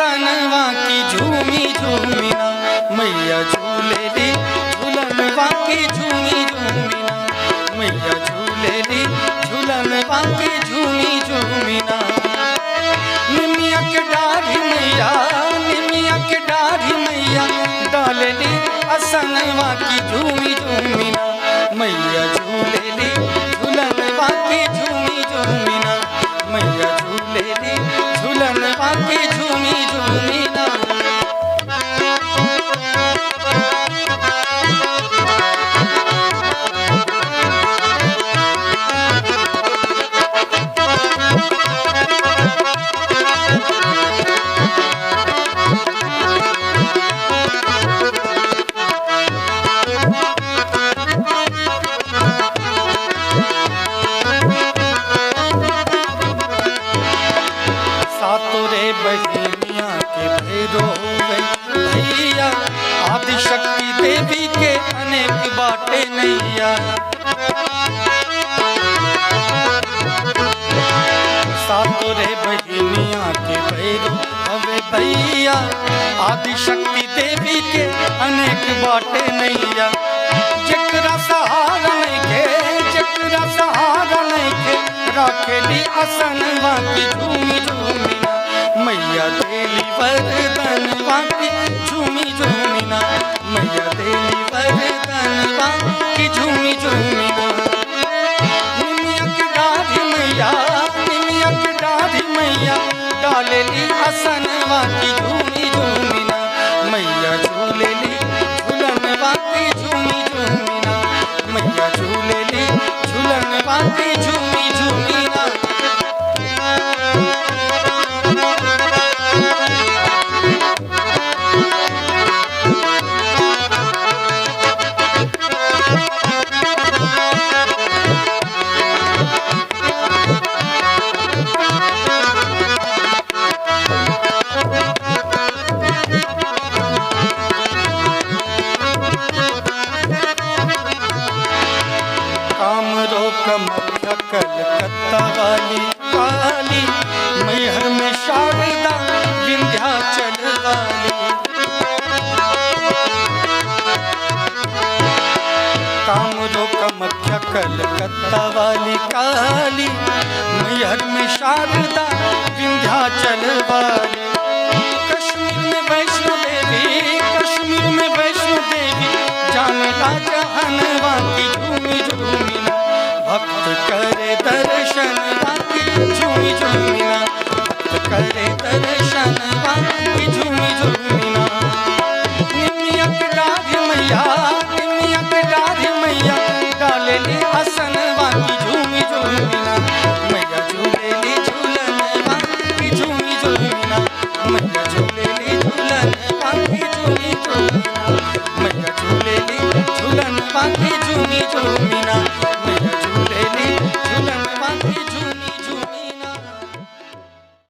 असनवा की झूमी झूमिना मैया झूले ली झूलनवा की झूमी झूमिना मैया झूले ली झूलनवा की झूमी झूमिना। निमिया के डाढ़ी मैया निमिया के डाढ़ी मैया डाले ली असनवा की झूमी झूमिना मैया झूले ली झूलनवा की झूमी झूमिना मैया झूले ली झूलनवा की झूमी झूमिना। सातोरे बहिनिया के भेदो भैया आदि शक्ति देवी के अनेक बाटे नैया। सातोरे बहिनिया के भेदो हवे भैया आदि शक्ति देवी के अनेक बाटे नैया। जकरा सहारा नहीं के जकरा सहारा नहीं के राखेली असनवा की झूमी झूमिना मैया देली वरदानवा की झूमी झूमिना मैया देली वरदानवा की झूमी झूमिना। निमिया के डाढ़ी मैया निमिया के डाढ़ी मैया डालेली असनवा की झूमी झूमिना मैया झूलेली झूलनवा की झूमी झूमिना मैया झूलेली झूलनवा की झूमी झूमिना। कामरो कमख्या कलकत्ता वाली काली मैहर में शारदा विंध्याचल वाली। कामरो कमख्या कलकत्ता वाली काली मैहर में शारदा विंध्याचल वाली। कश्मीर में वैष्णो देवी कश्मीर में वैष्णो देवी जानला जहनवा की झूमी झूमिना भक्त करे दर्शनवा की झूमी झूमिना भक्त करे दर्शनवा की झूमी झूमिना। निमिया के डाढ़ी मैया निमिया के डाढ़ी मैया